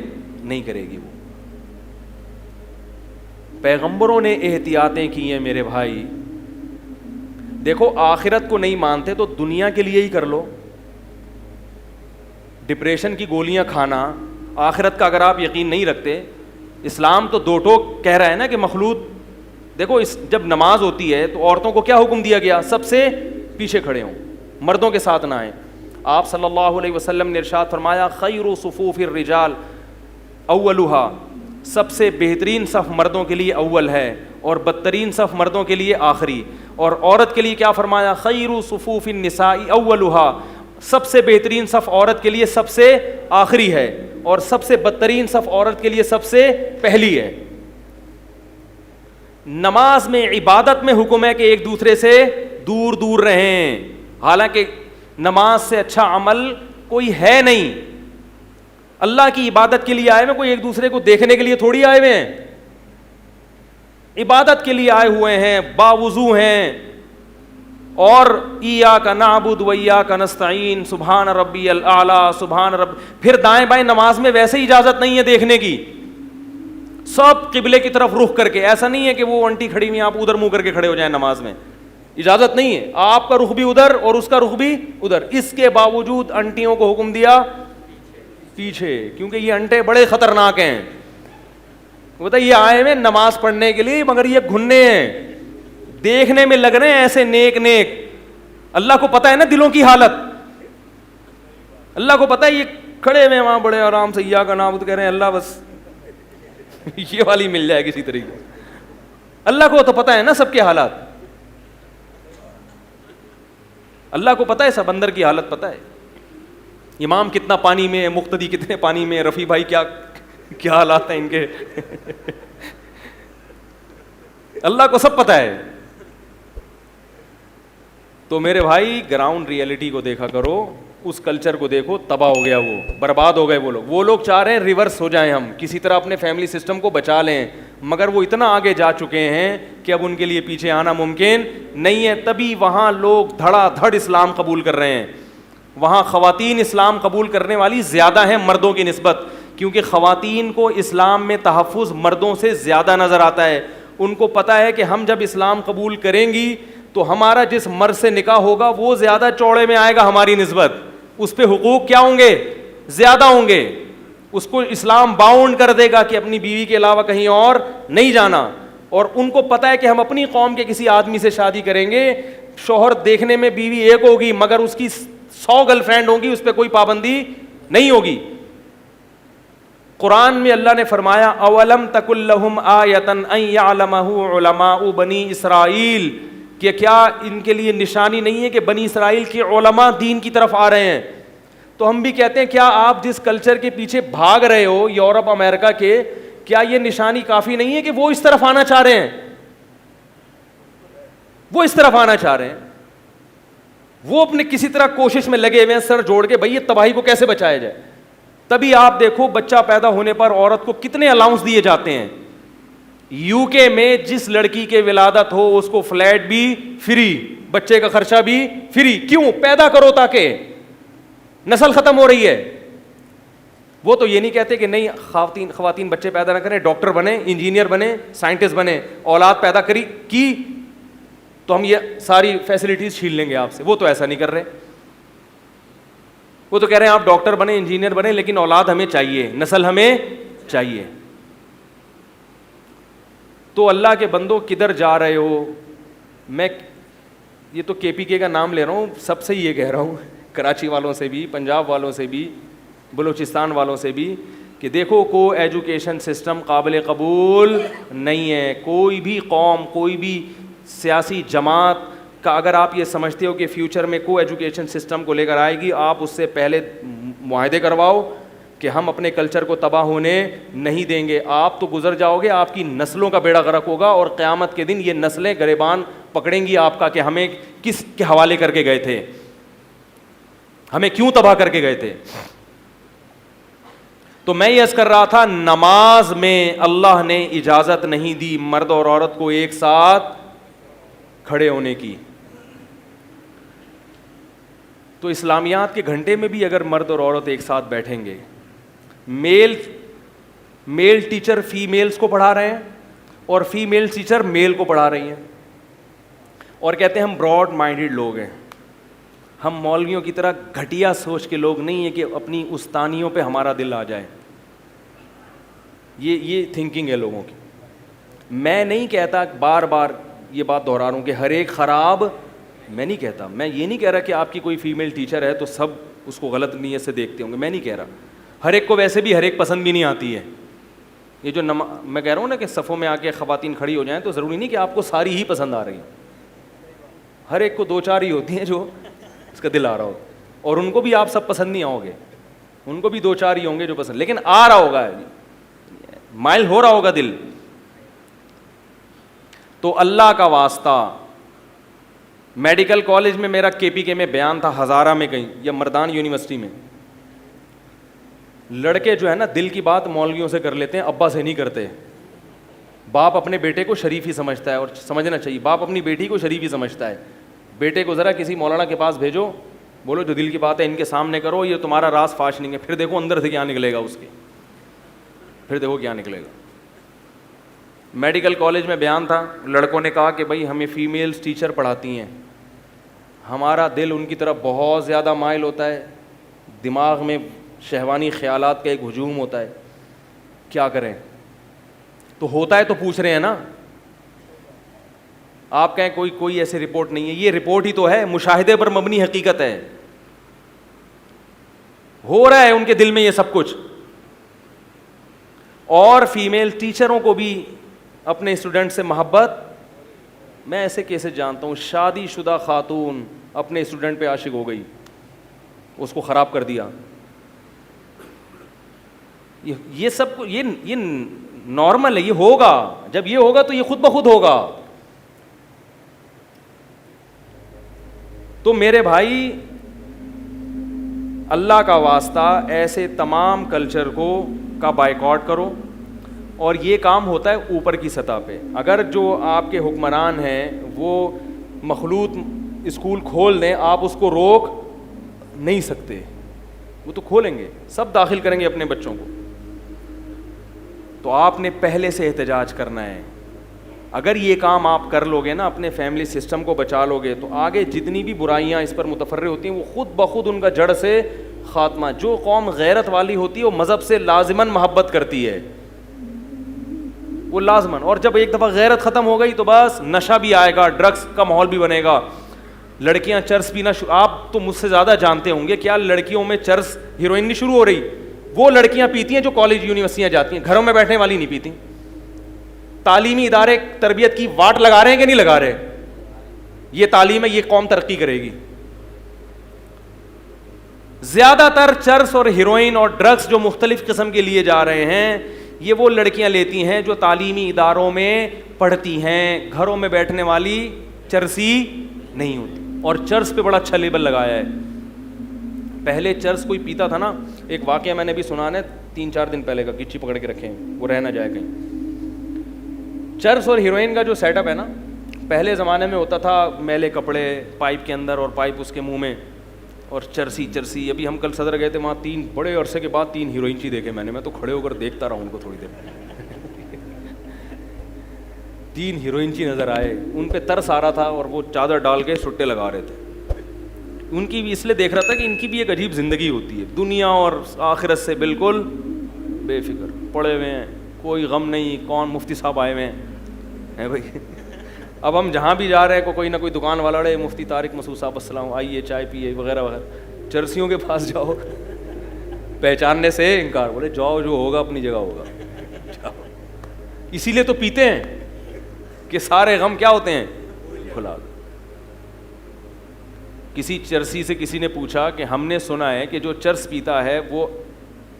Speaker 2: نہیں کرے گی. وہ پیغمبروں نے احتیاطیں کی ہیں میرے بھائی. دیکھو آخرت کو نہیں مانتے تو دنیا کے لیے ہی کر لو. ڈپریشن کی گولیاں کھانا، آخرت کا اگر آپ یقین نہیں رکھتے. اسلام تو دو ٹوک کہہ رہا ہے نا کہ مخلوط. دیکھو جب نماز ہوتی ہے تو عورتوں کو کیا حکم دیا گیا؟ سب سے پیچھے کھڑے ہوں، مردوں کے ساتھ نہ آئیں. آپ صلی اللہ علیہ وسلم نے ارشاد فرمایا خیر صفوف الرجال اولھا، سب سے بہترین صف مردوں کے لیے اول ہے اور بدترین صف مردوں کے لیے آخری. اور عورت کے لیے کیا فرمایا؟ خیر صفوف النساء اولھا، سب سے بہترین صف عورت کے لیے سب سے آخری ہے اور سب سے بدترین صف عورت کے لیے سب سے پہلی ہے. نماز میں عبادت میں حکم ہے کہ ایک دوسرے سے دور دور رہیں، حالانکہ نماز سے اچھا عمل کوئی ہے نہیں. اللہ کی عبادت کے لیے آئے ہوئے، کوئی ایک دوسرے کو دیکھنے کے لیے تھوڑی آئے ہوئے ہیں. عبادت کے لیے آئے ہوئے ہیں، باوضو ہیں. اور ایاک نعبد و ایاک نستعین، سبحان ربی الاعلی، سبحان رب. پھر دائیں بائیں نماز میں ویسے ہی اجازت نہیں ہے دیکھنے کی، سب قبلے کی طرف رخ کر کے. ایسا نہیں ہے کہ وہ انٹی کھڑی ہوئی آپ ادھر منہ کر کے کھڑے ہو جائیں نماز میں، اجازت نہیں ہے. آپ کا رخ بھی ادھر اور اس کا رخ بھی ادھر. اس کے باوجود انٹیوں کو حکم دیا پیچھے، کیونکہ یہ انٹے بڑے خطرناک ہیں. بتا یہ آئے ہوئے نماز پڑھنے کے لیے مگر یہ گھننے ہیں، دیکھنے میں لگ رہے ہیں ایسے نیک نیک. اللہ کو پتہ ہے نا دلوں کی حالت. اللہ کو پتہ ہے یہ کھڑے ہوئے وہاں بڑے آرام سے ایاک نعبد کہہ رہے ہیں، اللہ بس یہ والی مل جائے کسی طریقے. اللہ کو تو پتہ ہے نا سب کے حالات. اللہ کو پتہ ہے سب اندر کی حالت پتہ ہے. امام کتنا پانی میں ہے، مقتدی کتنے پانی میں ہے، رفیع بھائی کیا حالات ہیں ان کے. اللہ کو سب پتہ ہے. تو میرے بھائی گراؤنڈ ریئلٹی کو دیکھا کرو، اس کلچر کو دیکھو. تباہ ہو گیا، وہ برباد ہو گئے. وہ لوگ چاہ رہے ہیں ریورس ہو جائیں، ہم کسی طرح اپنے فیملی سسٹم کو بچا لیں، مگر وہ اتنا آگے جا چکے ہیں کہ اب ان کے لیے پیچھے آنا ممکن نہیں ہے. تبھی وہاں لوگ دھڑا دھڑ اسلام قبول کر رہے ہیں. وہاں خواتین اسلام قبول کرنے والی زیادہ ہیں مردوں کی نسبت، کیونکہ خواتین کو اسلام میں تحفظ مردوں سے زیادہ نظر آتا ہے. ان کو پتہ ہے کہ ہم جب اسلام قبول کریں گی تو ہمارا جس مرد سے نکاح ہوگا وہ زیادہ چوڑے میں آئے گا ہماری نسبت، اس پہ حقوق کیا ہوں گے؟ زیادہ ہوں گے. اس کو اسلام باؤنڈ کر دے گا کہ اپنی بیوی کے علاوہ کہیں اور نہیں جانا. اور ان کو پتہ ہے کہ ہم اپنی قوم کے کسی آدمی سے شادی کریں گے، شوہر دیکھنے میں بیوی ایک ہوگی مگر اس کی 100 گرل فرینڈ ہوں گی, اس پہ کوئی پابندی نہیں ہوگی. قرآن میں اللہ نے فرمایا اولم تکن لہم آیۃ ان یعلمہ علماء بنی اسرائیل, کہ کیا ان کے لیے نشانی نہیں ہے کہ بنی اسرائیل کے علماء دین کی طرف آ رہے ہیں. تو ہم بھی کہتے ہیں کیا آپ جس کلچر کے پیچھے بھاگ رہے ہو یورپ امریکہ کے, کیا یہ نشانی کافی نہیں ہے کہ وہ اس طرف آنا چاہ رہے ہیں, وہ اس طرف آنا چاہ رہے ہیں, وہ اپنے کسی طرح کوشش میں لگے ہوئے ہیں سر جوڑ کے بھائی یہ تباہی کو کیسے بچایا جائے. تبھی آپ دیکھو بچہ پیدا ہونے پر عورت کو کتنے الاؤنس دیے جاتے ہیں. یو کے میں جس لڑکی کے ولادت ہو اس کو فلیٹ بھی فری, بچے کا خرچہ بھی فری. کیوں؟ پیدا کرو تاکہ نسل ختم ہو رہی ہے. وہ تو یہ نہیں کہتے کہ نہیں خواتین بچے پیدا نہ کریں, ڈاکٹر بنے, انجینئر بنے, سائنٹسٹ بنے, اولاد پیدا کی تو ہم یہ ساری فیسلٹیز چھین لیں گے آپ سے. وہ تو ایسا نہیں کر رہے, وہ تو کہہ رہے ہیں آپ ڈاکٹر بنے, انجینئر بنے, لیکن اولاد ہمیں چاہیے, نسل ہمیں چاہیے. تو اللہ کے بندوں کدھر جا رہے ہو؟ میں یہ تو کے پی کے کا نام لے رہا ہوں, سب سے یہ کہہ رہا ہوں, کراچی والوں سے بھی, پنجاب والوں سے بھی, بلوچستان والوں سے بھی, کہ دیکھو کو ایجوکیشن سسٹم قابل قبول نہیں ہے. کوئی بھی قوم, کوئی بھی سیاسی جماعت کا اگر آپ یہ سمجھتے ہو کہ فیوچر میں کو ایجوکیشن سسٹم کو لے کر آئے گی, آپ اس سے پہلے معاہدے کرواؤ کہ ہم اپنے کلچر کو تباہ ہونے نہیں دیں گے. آپ تو گزر جاؤ گے, آپ کی نسلوں کا بیڑا غرق ہوگا, اور قیامت کے دن یہ نسلیں گریبان پکڑیں گی آپ کا کہ ہمیں کس کے حوالے کر کے گئے تھے, ہمیں کیوں تباہ کر کے گئے تھے. تو میں یہ عرض کر رہا تھا, نماز میں اللہ نے اجازت نہیں دی مرد اور عورت کو ایک ساتھ کھڑے ہونے کی. تو اسلامیات کے گھنٹے میں بھی اگر مرد اور عورت ایک ساتھ بیٹھیں گے, میل ٹیچر فیمیلز کو پڑھا رہے ہیں اور فیمیل ٹیچر میل کو پڑھا رہی ہیں, اور کہتے ہیں ہم براڈ مائنڈیڈ لوگ ہیں, ہم مولویوں کی طرح گھٹیا سوچ کے لوگ نہیں ہیں کہ اپنی استانیوں پہ ہمارا دل آ جائے. یہ تھنکنگ ہے لوگوں کی. میں نہیں کہتا, بار بار یہ بات دہرا رہا ہوں کہ ہر ایک خراب, میں نہیں کہتا, میں یہ نہیں کہہ رہا کہ آپ کی کوئی فیمیل ٹیچر ہے تو سب اس کو غلط نیت سے دیکھتے ہوں گے, میں نہیں کہہ رہا. ہر ایک کو ویسے بھی ہر ایک پسند بھی نہیں آتی ہے. یہ جو میں کہہ رہا ہوں نا کہ صفوں میں آ کے خواتین کھڑی ہو جائیں تو ضروری نہیں کہ آپ کو ساری ہی پسند آ رہی ہیں, ہر ایک کو 2-4 ہی ہوتی ہیں جو اس کا دل آ رہا ہو, اور ان کو بھی آپ سب پسند نہیں آؤ گے, ان کو بھی 2-4 ہی ہوں گے جو پسند, لیکن آ رہا ہوگا, مائل ہو رہا ہوگا دل. تو اللہ کا واسطہ, میڈیکل کالج میں میرا کے پی کے میں بیان تھا, ہزارہ میں کہیں یا مردان یونیورسٹی میں, لڑکے جو ہے نا دل کی بات مولویوں سے کر لیتے ہیں, ابا سے نہیں کرتے. باپ اپنے بیٹے کو شریف ہی سمجھتا ہے, اور سمجھنا چاہیے, باپ اپنی بیٹی کو شریف ہی سمجھتا ہے. بیٹے کو ذرا کسی مولانا کے پاس بھیجو, بولو جو دل کی بات ہے ان کے سامنے کرو, یہ تمہارا راز فاش نہیں ہے, پھر دیکھو اندر سے کیا نکلے گا اس کے, پھر دیکھو کیا نکلے گا. میڈیکل کالج میں بیان تھا, لڑکوں نے کہا کہ بھائی ہمیں فیمیلز ٹیچر پڑھاتی ہیں, ہمارا دل ان کی طرف بہت زیادہ مائل ہوتا ہے, دماغ میں شہوانی خیالات کا ایک ہجوم ہوتا ہے, کیا کریں. تو ہوتا ہے تو پوچھ رہے ہیں نا, آپ کہیں کوئی ایسی رپورٹ نہیں ہے, یہ رپورٹ ہی تو ہے, مشاہدے پر مبنی حقیقت ہے, ہو رہا ہے ان کے دل میں یہ سب کچھ. اور فیمیل ٹیچروں کو بھی اپنے اسٹوڈنٹ سے محبت, میں ایسے کیسز جانتا ہوں, شادی شدہ خاتون اپنے اسٹوڈنٹ پہ عاشق ہو گئی, اس کو خراب کر دیا. یہ سب کو یہ نارمل ہے, یہ ہوگا, جب یہ ہوگا تو یہ خود بخود ہوگا. تو میرے بھائی اللہ کا واسطہ ایسے تمام کلچر کا بائیکاٹ کرو, اور یہ کام ہوتا ہے اوپر کی سطح پہ. اگر جو آپ کے حکمران ہیں وہ مخلوط اسکول کھول دیں, آپ اس کو روک نہیں سکتے, وہ تو کھولیں گے, سب داخل کریں گے اپنے بچوں کو. تو آپ نے پہلے سے احتجاج کرنا ہے. اگر یہ کام آپ کر لو گے نا, اپنے فیملی سسٹم کو بچا لو گے, تو آگے جتنی بھی برائیاں اس پر متفرع ہوتی ہیں وہ خود بخود ان کا جڑ سے خاتمہ. جو قوم غیرت والی ہوتی ہے وہ مذہب سے لازماً محبت کرتی ہے, وہ لازماً. اور جب ایک دفعہ غیرت ختم ہو گئی تو بس نشہ بھی آئے گا, ڈرگس کا ماحول بھی بنے گا. لڑکیاں چرس پینا آپ تو مجھ سے زیادہ جانتے ہوں گے کیا لڑکیوں میں چرس ہیروئن نہیں شروع ہو رہی. وہ لڑکیاں پیتی ہیں جو کالج یونیورسٹیاں جاتی ہیں, گھروں میں بیٹھنے والی نہیں پیتی. تعلیمی ادارے تربیت کی واٹ لگا رہے ہیں کہ نہیں لگا رہے؟ یہ تعلیم ہے, یہ قوم ترقی کرے گی. زیادہ تر چرس اور ہیروئن اور ڈرگس جو مختلف قسم کے لیے جا رہے ہیں, یہ وہ لڑکیاں لیتی ہیں جو تعلیمی اداروں میں پڑھتی ہیں, گھروں میں بیٹھنے والی چرسی نہیں ہوتی. اور چرس پہ بڑا اچھا لیبل لگایا ہے. پہلے چرس کوئی پیتا تھا نا, ایک واقعہ میں نے بھی سنا ہے 3-4 دن پہلے کا, گچی پکڑ کے رکھے ہیں وہ رہ نہ جائے کہیں. چرس اور ہیروئن کا جو سیٹ اپ ہے نا, پہلے زمانے میں ہوتا تھا میلے کپڑے پائپ کے اندر اور پائپ اس کے منہ میں, اور چرسی. ابھی ہم کل صدر گئے تھے, وہاں 3 بڑے عرصے کے بعد 3 ہیروئن چی دیکھے میں تو کھڑے ہو کر دیکھتا رہا ان کو تھوڑی دیر. 3 ہیروئن چی نظر آئے, ان پہ ترس آ رہا تھا اور وہ چادر ڈال کے سٹے لگا رہے تھے. ان کی بھی اس لیے دیکھ رہا تھا کہ ان کی بھی ایک عجیب زندگی ہوتی ہے, دنیا اور آخرت سے بالکل بے فکر, پڑے ہوئے ہیں, کوئی غم نہیں. کون مفتی صاحب آئے ہوئے ہیں بھائی. اب ہم جہاں بھی جا رہے ہیں کوئی نہ کوئی دکان والا اڑے مفتی طارق مسعود صاحب السلام, آئیے چائے پیے وغیرہ وغیرہ. چرسیوں کے پاس جاؤ, پہچاننے سے انکار, بولے جاؤ جو ہوگا اپنی جگہ ہوگا. اسی لیے تو پیتے ہیں کہ سارے غم کیا ہوتے ہیں, بھلا دو. کسی چرسی سے کسی نے پوچھا کہ ہم نے سنا ہے کہ جو چرس پیتا ہے وہ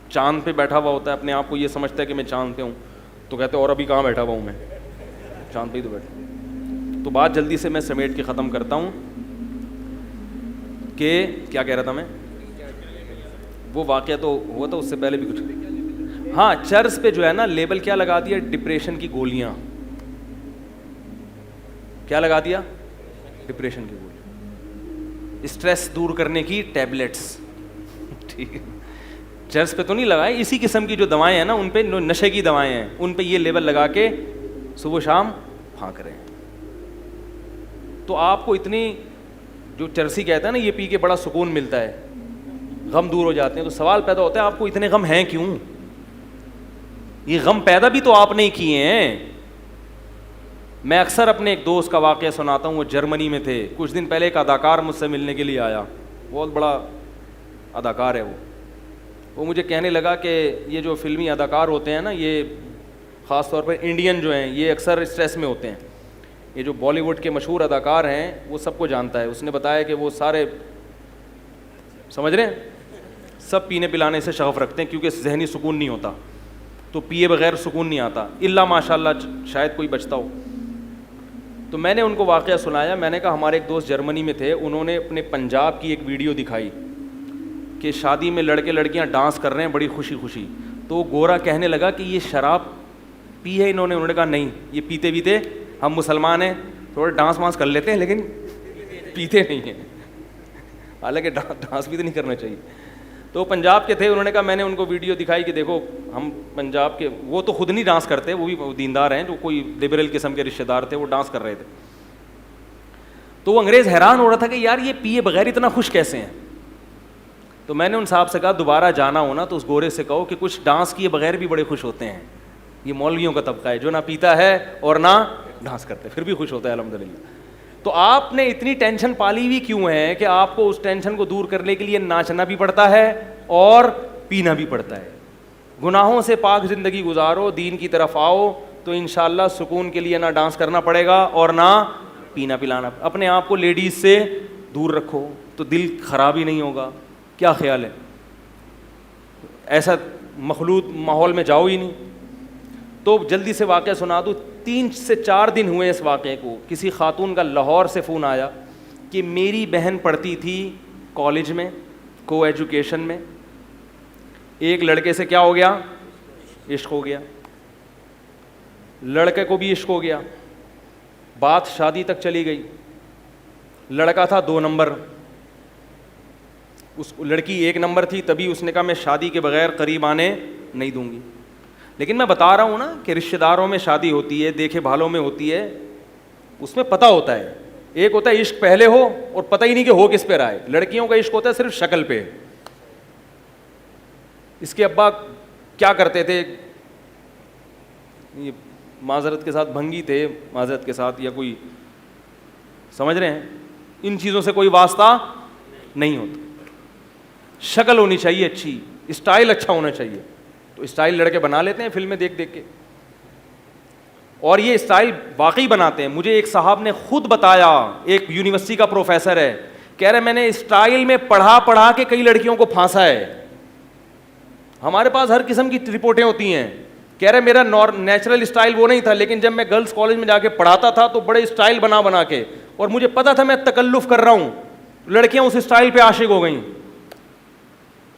Speaker 2: چاند پہ بیٹھا ہوا ہوتا ہے, اپنے آپ کو یہ سمجھتا ہے کہ میں چاند پہ ہوں. تو کہتے اور ابھی کہاں بیٹھا ہوا ہوں, میں چاند پہ ہی تو بیٹھا. تو بات جلدی سے میں سمیٹ کے ختم کرتا ہوں کہ کیا کہہ رہا تھا میں, وہ واقعہ تو ہوا تھا, اس سے پہلے بھی کچھ. ہاں, چرس پہ جو ہے نا لیبل کیا لگا دیا, ڈپریشن کی گولیاں. کیا لگا دیا, ڈپریشن کی گولیاں, اسٹریس دور کرنے کی ٹیبلٹس. ٹھیک ہے, چرس پہ تو نہیں لگائے, اسی قسم کی جو دوائیں ہیں نا ان پہ, نشے کی دوائیں ہیں ان پہ یہ لیبل لگا کے صبح شام پھانک رہے ہیں. تو آپ کو اتنی جو چرسی کہتا ہے نا یہ پی کے بڑا سکون ملتا ہے, غم دور ہو جاتے ہیں. تو سوال پیدا ہوتا ہے آپ کو اتنے غم ہیں کیوں؟ یہ غم پیدا بھی تو آپ نے کیے ہیں. میں اکثر اپنے ایک دوست کا واقعہ سناتا ہوں, وہ جرمنی میں تھے. کچھ دن پہلے ایک اداکار مجھ سے ملنے کے لیے آیا, بہت بڑا اداکار ہے وہ مجھے کہنے لگا کہ یہ جو فلمی اداکار ہوتے ہیں نا, یہ خاص طور پر انڈین جو ہیں, یہ اکثر اسٹریس میں ہوتے ہیں. یہ جو بالی ووڈ کے مشہور اداکار ہیں وہ سب کو جانتا ہے. اس نے بتایا کہ وہ سارے سمجھ رہے ہیں, سب پینے پلانے سے شغف رکھتے ہیں کیونکہ ذہنی سکون نہیں ہوتا, تو پیے بغیر سکون نہیں آتا, الا ماشاء اللہ شاید کوئی بچتا ہو. تو میں نے ان کو واقعہ سنایا. میں نے کہا ہمارے ایک دوست جرمنی میں تھے, انہوں نے اپنے پنجاب کی ایک ویڈیو دکھائی کہ شادی میں لڑکے لڑکیاں ڈانس کر رہے ہیں بڑی خوشی خوشی. تو وہ گورا کہنے لگا کہ یہ شراب پی ہے انہوں نے. انہوں نے کہا نہیں, یہ پیتے پیتے, ہم مسلمان ہیں تھوڑا ڈانس وانس کر لیتے ہیں لیکن پیتے نہیں ہیں, حالانکہ ڈانس بھی تو نہیں کرنا چاہیے. تو پنجاب کے تھے, انہوں نے کہا میں نے ان کو ویڈیو دکھائی کہ دیکھو ہم پنجاب کے, وہ تو خود نہیں ڈانس کرتے, وہ بھی دیندار ہیں, جو کوئی لبرل قسم کے رشتہ دار تھے وہ ڈانس کر رہے تھے. تو وہ انگریز حیران ہو رہا تھا کہ یار یہ پیے بغیر اتنا خوش کیسے ہیں. تو میں نے ان صاحب سے کہا دوبارہ جانا ہونا تو اس گورے سے کہو کہ کچھ ڈانس کیے بغیر بھی بڑے خوش ہوتے ہیں. یہ مولویوں کا طبقہ ہے جو نہ پیتا ہے اور نہ ڈانس کرتے, پھر بھی خوش ہوتا ہے الحمدللہ. تو آپ نے اتنی ٹینشن پالی ہوئی کیوں ہے کہ آپ کو اس ٹینشن کو دور کرنے کے لیے ناچنا بھی پڑتا ہے اور پینا بھی پڑتا ہے. گناہوں سے پاک زندگی گزارو, دین کی طرف آؤ, تو انشاءاللہ سکون کے لیے نہ ڈانس کرنا پڑے گا اور نہ پینا پلانا. اپنے آپ کو لیڈیز سے دور رکھو تو دل خراب ہی نہیں ہوگا. کیا خیال ہے؟ ایسا مخلوط ماحول میں جاؤ ہی نہیں. تو جلدی سے واقعہ سنا دوں. 3 سے 4 دن ہوئے اس واقعے کو. کسی خاتون کا لاہور سے فون آیا کہ میری بہن پڑھتی تھی کالج میں, کو ایجوکیشن میں, ایک لڑکے سے کیا ہو گیا, عشق ہو گیا. لڑکے کو بھی عشق ہو گیا, بات شادی تک چلی گئی. لڑکا تھا 2 نمبر, اس لڑکی 1 نمبر تھی, تبھی اس نے کہا میں شادی کے بغیر قریب آنے نہیں دوں گی. لیکن میں بتا رہا ہوں نا کہ رشتہ داروں میں شادی ہوتی ہے, دیکھے بھالوں میں ہوتی ہے, اس میں پتہ ہوتا ہے. ایک ہوتا ہے عشق پہلے ہو اور پتہ ہی نہیں کہ ہو کس پہ رہا ہے. لڑکیوں کا عشق ہوتا ہے صرف شکل پہ. اس کے ابا کیا کرتے تھے, یہ معذرت کے ساتھ بھنگی تھے, معذرت کے ساتھ, یا کوئی سمجھ رہے ہیں, ان چیزوں سے کوئی واسطہ نہیں ہوتا. شکل ہونی چاہیے اچھی, اسٹائل اچھا ہونا چاہیے. تو اسٹائل لڑکے بنا لیتے ہیں فلمیں دیکھ دیکھ کے, اور یہ اسٹائل واقعی بناتے ہیں. مجھے ایک صاحب نے خود بتایا, ایک یونیورسٹی کا پروفیسر ہے, کہہ رہے میں نے اسٹائل میں پڑھا کے کئی لڑکیوں کو پھانسا ہے. ہمارے پاس ہر قسم کی رپورٹیں ہوتی ہیں. کہہ رہے میرا نیچرل اسٹائل وہ نہیں تھا, لیکن جب میں گرلس کالج میں جا کے پڑھاتا تھا تو بڑے اسٹائل بنا کے, اور مجھے پتا تھا میں تکلف کر رہا ہوں, لڑکیاں اس اسٹائل پہ عاشق ہو گئیں.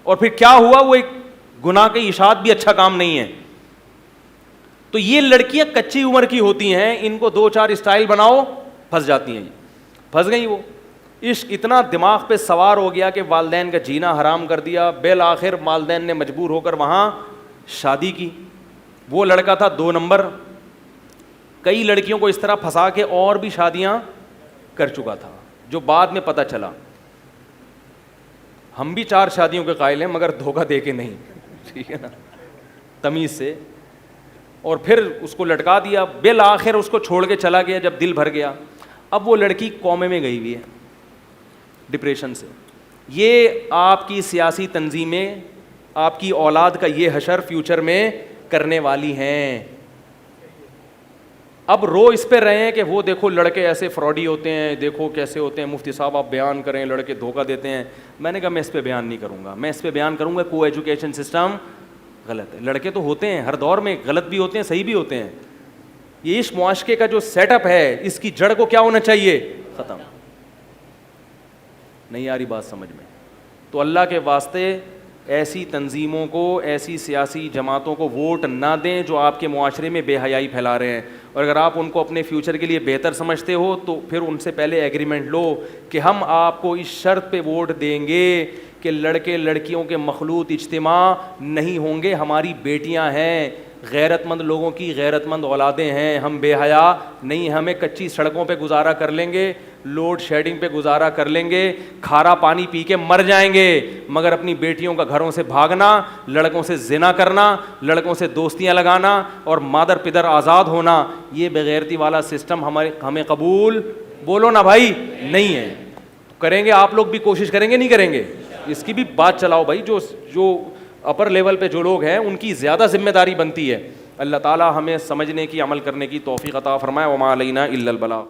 Speaker 2: اور پھر کیا ہوا, وہ ایک گناہ کی اشاعت بھی اچھا کام نہیں ہے. تو یہ لڑکیاں کچی عمر کی ہوتی ہیں, ان کو 2-4 اسٹائل بناؤ, پھنس جاتی ہیں. پھنس گئی وہ. عشق اتنا دماغ پہ سوار ہو گیا کہ والدین کا جینا حرام کر دیا. بالآخر والدین نے مجبور ہو کر وہاں شادی کی. وہ لڑکا تھا 2 نمبر, کئی لڑکیوں کو اس طرح پھنسا کے اور بھی شادیاں کر چکا تھا, جو بعد میں پتہ چلا. ہم بھی 4 شادیوں کے قائل ہیں, مگر دھوکہ دے کے نہیں, ٹھیک ہے نا, تمیز سے. اور پھر اس کو لٹکا دیا. بالآخر اس کو چھوڑ کے چلا گیا جب دل بھر گیا. اب وہ لڑکی کومے میں گئی ہوئی ہے ڈپریشن سے. یہ آپ کی سیاسی تنظیمیں آپ کی اولاد کا یہ حشر فیوچر میں کرنے والی ہیں. اب رو اس پہ رہے ہیں کہ وہ دیکھو لڑکے ایسے فراڈی ہوتے ہیں, دیکھو کیسے ہوتے ہیں, مفتی صاحب آپ بیان کریں لڑکے دھوکہ دیتے ہیں. میں نے کہا میں اس پہ بیان نہیں کروں گا, میں اس پہ بیان کروں گا کو ایجوکیشن سسٹم غلط ہے. لڑکے تو ہوتے ہیں ہر دور میں, غلط بھی ہوتے ہیں صحیح بھی ہوتے ہیں. یہ اس معاشرے کا جو سیٹ اپ ہے, اس کی جڑ کو کیا ہونا چاہیے, ختم. نہیں آ رہی بات سمجھ میں؟ تو اللہ کے واسطے ایسی تنظیموں کو, ایسی سیاسی جماعتوں کو ووٹ نہ دیں جو آپ کے معاشرے میں بے حیائی پھیلا رہے ہیں. اور اگر آپ ان کو اپنے فیوچر کے لیے بہتر سمجھتے ہو تو پھر ان سے پہلے ایگریمنٹ لو کہ ہم آپ کو اس شرط پہ ووٹ دیں گے کہ لڑکے لڑکیوں کے مخلوط اجتماع نہیں ہوں گے. ہماری بیٹیاں ہیں, غیرت مند لوگوں کی غیرت مند اولادیں ہیں, ہم بے حیا نہیں, ہمیں کچی سڑکوں پہ گزارا کر لیں گے, لوڈ شیڈنگ پہ گزارا کر لیں گے, کھارا پانی پی کے مر جائیں گے, مگر اپنی بیٹیوں کا گھروں سے بھاگنا, لڑکوں سے زنا کرنا, لڑکوں سے دوستیاں لگانا اور مادر پدر آزاد ہونا, یہ بغیرتی والا سسٹم ہمیں قبول, بولو نا بھائی, نہیں ہے. کریں گے آپ لوگ بھی کوشش کریں گے نہیں کریں گے؟ اس کی بھی بات چلاؤ بھائی. جو اپر لیول پہ جو لوگ ہیں ان کی زیادہ ذمہ داری بنتی ہے. اللہ تعالی ہمیں سمجھنے کی, عمل کرنے کی توفیق عطا فرمائے. وما علینا الا البلاغ.